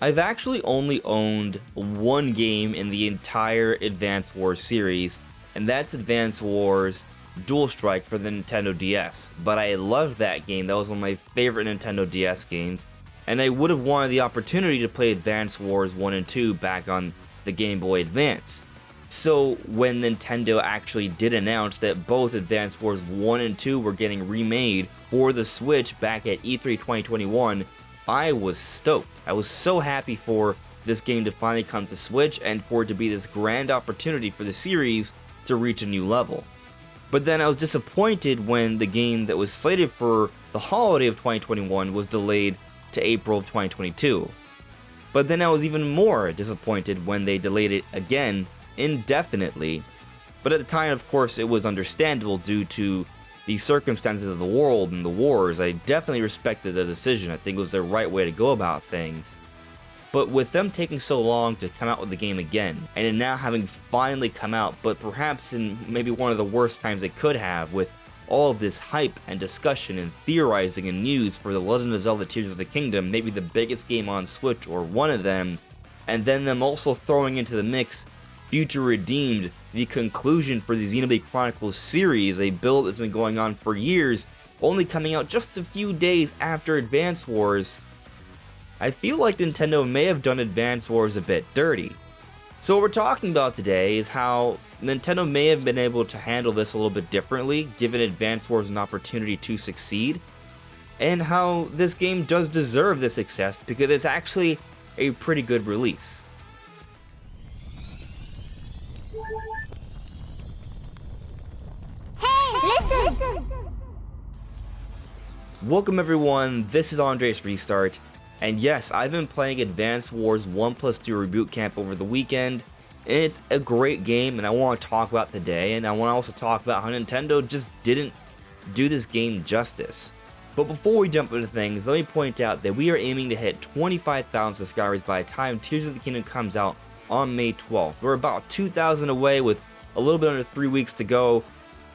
I've actually only owned one game in the entire Advance Wars series, and that's Advance Wars Dual Strike for the Nintendo DS. But I loved that game. That was one of my favorite Nintendo DS games, and I would have wanted the opportunity to play Advance Wars 1 and 2 back on the Game Boy Advance. So when Nintendo actually did announce that both Advance Wars 1 and 2 were getting remade for the Switch back at E3 2021, I was stoked. I was so happy for this game to finally come to Switch and for it to be this grand opportunity for the series to reach a new level. But then I was disappointed when the game that was slated for the holiday of 2021 was delayed to April of 2022. But then I was even more disappointed when they delayed it again indefinitely. But at the time, of course, it was understandable due to the circumstances of the world and the wars. I definitely respected the decision. I think it was the right way to go about things. But with them taking so long to come out with the game again, and it now having finally come out, but perhaps in maybe one of the worst times it could have, with all of this hype and discussion and theorizing and news for the Legend of Zelda Tears of the Kingdom, maybe the biggest game on Switch or one of them, and then them also throwing into the mix Future Redeemed, the conclusion for the Xenoblade Chronicles series, a build that's been going on for years, only coming out just a few days after Advance Wars. I feel like Nintendo may have done Advance Wars a bit dirty. So what we're talking about today is how Nintendo may have been able to handle this a little bit differently, given Advance Wars an opportunity to succeed, and how this game does deserve this success because it's actually a pretty good release. Welcome everyone, this is Andre's Restart, and yes, I've been playing Advance Wars 1+2 Reboot Camp over the weekend, and it's a great game, and I want to talk about today, and I want to also talk about how Nintendo just didn't do this game justice. But before we jump into things, let me point out that we are aiming to hit 25,000 subscribers by the time Tears of the Kingdom comes out on May 12th. We're about 2,000 away with a little bit under 3 weeks to go.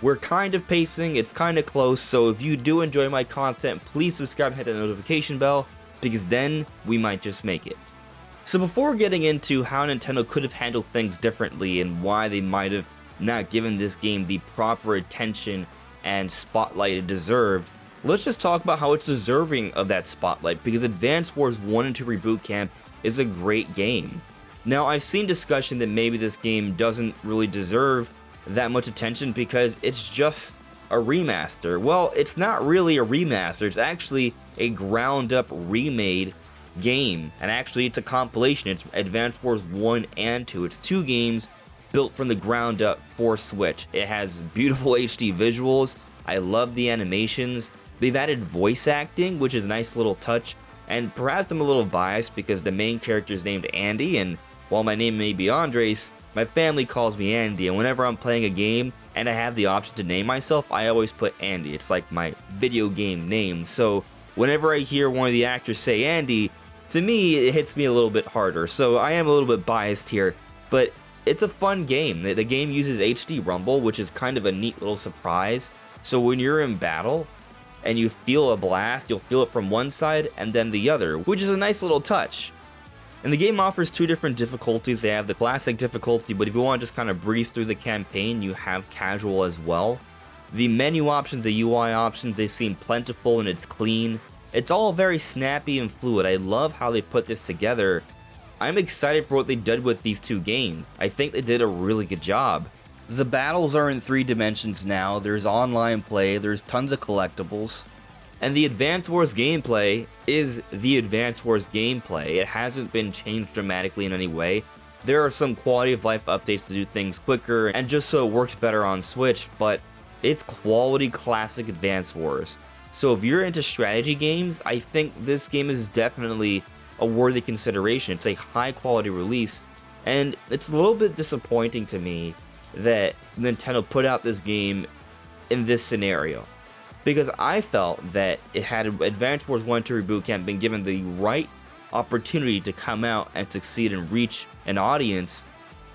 We're kind of pacing, it's kind of close, so if you do enjoy my content, please subscribe and hit the notification bell, because then we might just make it. So before getting into how Nintendo could have handled things differently and why they might have not given this game the proper attention and spotlight it deserved, let's just talk about how it's deserving of that spotlight, because Advance Wars 1 and 2 Reboot Camp is a great game. Now, I've seen discussion that maybe this game doesn't really deserve that much attention because it's just a remaster. Well, it's not really a remaster, it's actually a ground up remade game, and actually it's a compilation. It's Advance Wars 1 and 2. It's two games built from the ground up for Switch. It has beautiful HD visuals, I love the animations, they've added voice acting, which is a nice little touch, and perhaps I'm a little biased because the main character is named Andy, and while my name may be Andres, my family calls me Andy, and whenever I'm playing a game and I have the option to name myself, I always put Andy. It's like my video game name. So whenever I hear one of the actors say Andy, to me it hits me a little bit harder. So I am a little bit biased here, but it's a fun game. The game uses HD Rumble, which is kind of a neat little surprise. So when you're in battle and you feel a blast, you'll feel it from one side and then the other, which is a nice little touch. And the game offers two different difficulties. They have the classic difficulty, but if you want to just kind of breeze through the campaign, you have casual as well. The menu options, the UI options, they seem plentiful and it's clean. It's all very snappy and fluid. I love how they put this together. I'm excited for what they did with these two games. I think they did a really good job. The battles are in 3 dimensions now. There's online play, there's tons of collectibles. And the Advance Wars gameplay is the Advance Wars gameplay. It hasn't been changed dramatically in any way. There are some quality of life updates to do things quicker and just so it works better on Switch, but it's quality classic Advance Wars. So if you're into strategy games, I think this game is definitely a worthy consideration. It's a high quality release, and it's a little bit disappointing to me that Nintendo put out this game in this scenario. Because I felt that it had Advance Wars 1 2 Reboot Camp been given the right opportunity to come out and succeed and reach an audience,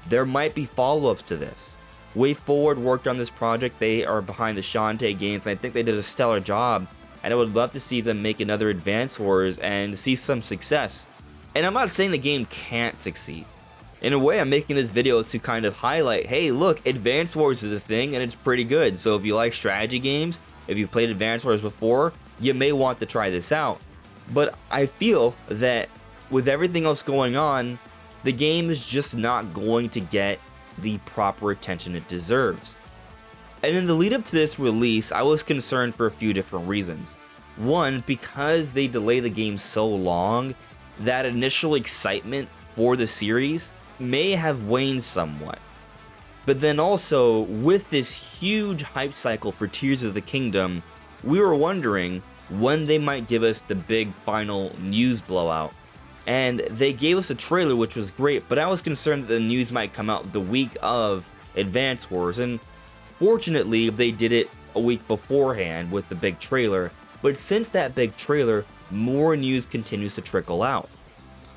there might be follow-ups to this. WayForward worked on this project. They are behind the Shantae games, and I think they did a stellar job, and I would love to see them make another Advance Wars and see some success. And I'm not saying the game can't succeed. In a way, I'm making this video to kind of highlight, hey, look, Advance Wars is a thing and it's pretty good. So if you like strategy games, if you've played Advance Wars before, you may want to try this out. But I feel that with everything else going on, the game is just not going to get the proper attention it deserves. And in the lead up to this release, I was concerned for a few different reasons. One, because they delay the game so long, that initial excitement for the series may have waned somewhat. But then also, with this huge hype cycle for Tears of the Kingdom, we were wondering when they might give us the big final news blowout. And they gave us a trailer, which was great, but I was concerned that the news might come out the week of Advance Wars, and fortunately they did it a week beforehand with the big trailer. But since that big trailer, more news continues to trickle out.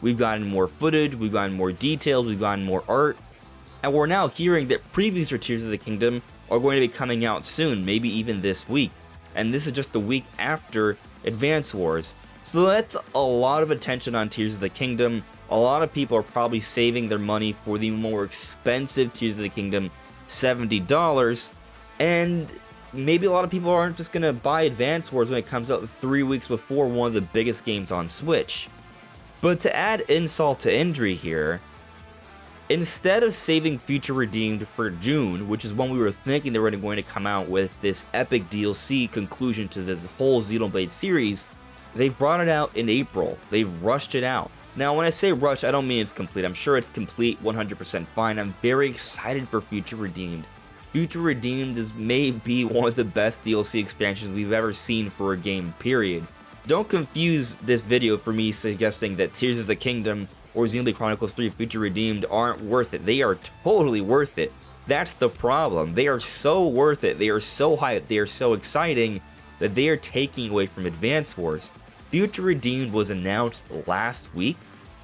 We've gotten more footage, we've gotten more details, we've gotten more art, and we're now hearing that previews for Tears of the Kingdom are going to be coming out soon, maybe even this week. And this is just the week after Advance Wars. So that's a lot of attention on Tears of the Kingdom. A lot of people are probably saving their money for the more expensive Tears of the Kingdom, $70, and maybe a lot of people aren't just going to buy Advance Wars when it comes out 3 weeks before one of the biggest games on Switch. But to add insult to injury here, instead of saving Future Redeemed for June, which is when we were thinking they were going to come out with this epic DLC conclusion to this whole Xenoblade series, they've brought it out in April. They've rushed it out. Now, when I say rush, I don't mean it's complete. I'm sure it's complete 100% fine. I'm very excited for Future Redeemed. Future Redeemed is maybe one of the best DLC expansions we've ever seen for a game, period. Don't confuse this video for me suggesting that Tears of the Kingdom or Xenoblade Chronicles 3 Future Redeemed aren't worth it. They are totally worth it. That's the problem. They are so worth it. They are so hyped. They are so exciting that they are taking away from Advance Wars. Future Redeemed was announced last week,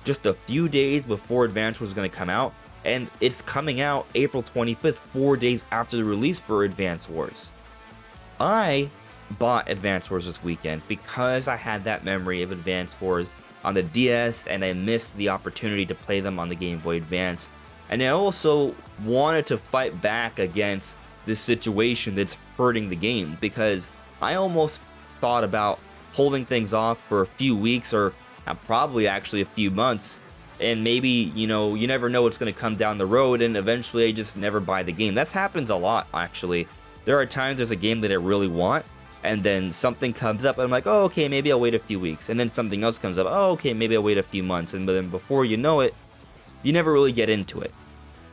just a few days before Advance Wars was going to come out, and it's coming out April 25th, 4 days after the release for Advance Wars. I bought Advance Wars this weekend because I had that memory of Advance Wars on the DS, and I missed the opportunity to play them on the Game Boy Advance. And I also wanted to fight back against this situation that's hurting the game, because I almost thought about holding things off for a few weeks, or probably actually a few months, and maybe, you know, you never know what's going to come down the road, and eventually I just never buy the game. That happens a lot, actually. There are times there's a game that I really want, and then something comes up, and I'm like, oh, okay, maybe I'll wait a few weeks. And then something else comes up, oh, okay, maybe I'll wait a few months. And then before you know it, you never really get into it.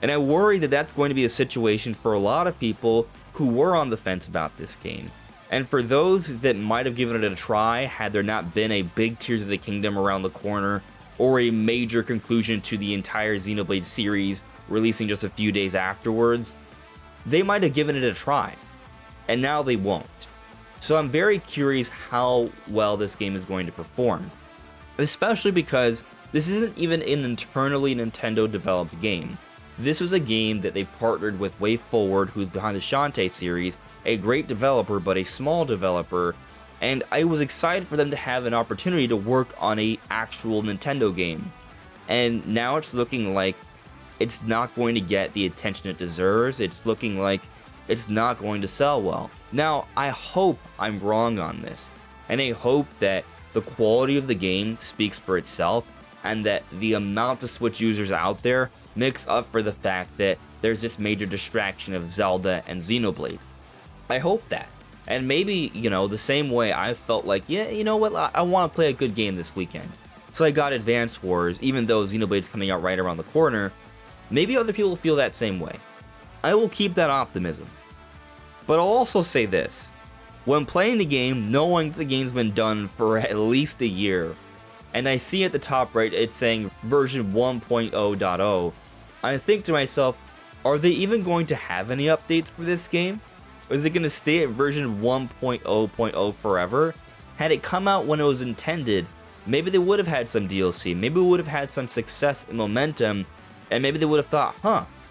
And I worry that that's going to be a situation for a lot of people who were on the fence about this game. And for those that might have given it a try, had there not been a big Tears of the Kingdom around the corner, or a major conclusion to the entire Xenoblade series releasing just a few days afterwards, they might have given it a try. And now they won't. So I'm very curious how well this game is going to perform. Especially because this isn't even an internally Nintendo developed game. This was a game that they partnered with WayForward, who's behind the Shantae series, a great developer but a small developer, and I was excited for them to have an opportunity to work on an actual Nintendo game. And now it's looking like it's not going to get the attention it deserves. It's looking like it's not going to sell well. Now, I hope I'm wrong on this, and I hope that the quality of the game speaks for itself, and that the amount of Switch users out there makes up for the fact that there's this major distraction of Zelda and Xenoblade. I hope that. And maybe, you know, the same way I felt like, yeah, you know what, I want to play a good game this weekend. So I got Advance Wars, even though Xenoblade's coming out right around the corner. Maybe other people feel that same way. I will keep that optimism. But I'll also say this. When playing the game, knowing the game's been done for at least a year, and I see at the top right, it's saying version 1.0.0, I think to myself, are they even going to have any updates for this game? Or is it going to stay at version 1.0.0 forever? Had it come out when it was intended, maybe they would have had some DLC, maybe we would have had some success and momentum, and maybe they would have thought,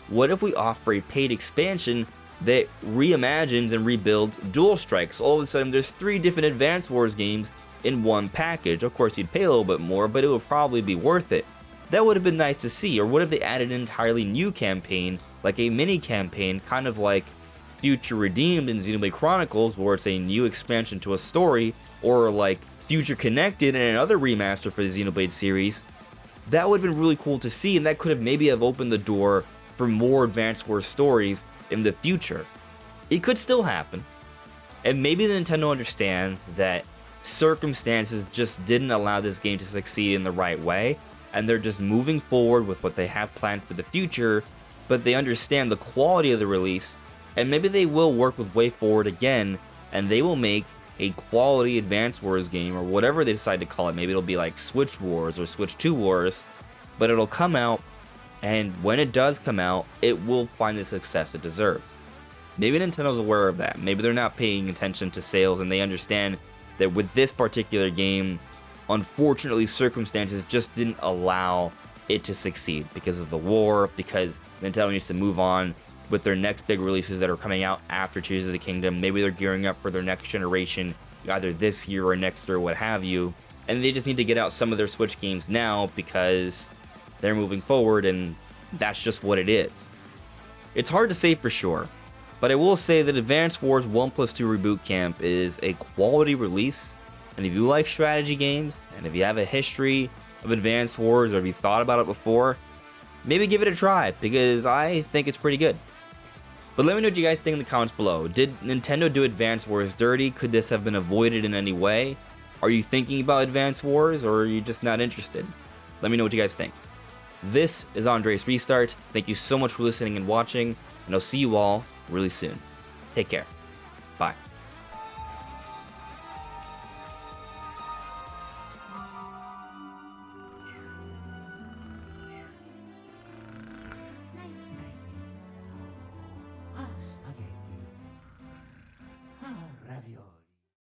what if we offer a paid expansion that reimagines and rebuilds Dual Strikes? All of a sudden, there's 3 different Advance Wars games in one package. Of course, you'd pay a little bit more, but it would probably be worth it. That would have been nice to see. Or what if they added an entirely new campaign, like a mini campaign, kind of like Future Redeemed in Xenoblade Chronicles, where it's a new expansion to a story, or like Future Connected in another remaster for the Xenoblade series. That would have been really cool to see, and that could have maybe have opened the door for more Advance Wars stories in the future. It could still happen, and maybe the Nintendo understands that circumstances just didn't allow this game to succeed in the right way, and they're just moving forward with what they have planned for the future, but they understand the quality of the release, and maybe they will work with WayForward again, and they will make a quality Advance Wars game, or whatever they decide to call it. Maybe it'll be like Switch Wars or Switch 2 Wars, but it'll come out, and when it does come out, it will find the success it deserves. Maybe Nintendo's aware of that. Maybe they're not paying attention to sales, and they understand that with this particular game, unfortunately, circumstances just didn't allow it to succeed because of the war, because Nintendo needs to move on with their next big releases that are coming out after Tears of the Kingdom. Maybe they're gearing up for their next generation, either this year or next year, what have you, and they just need to get out some of their Switch games now because they're moving forward, and that's just what it is. It's hard to say for sure, but I will say that Advance Wars 1+2 Reboot Camp is a quality release, and if you like strategy games, and if you have a history of Advance Wars, or if you thought about it before, maybe give it a try, because I think it's pretty good. But let me know what you guys think in the comments below. Did Nintendo do Advance Wars dirty? Could this have been avoided in any way? Are you thinking about Advance Wars, or are you just not interested? Let me know what you guys think. This is Andres Restart. Thank you so much for listening and watching, and I'll see you all really soon. Take care.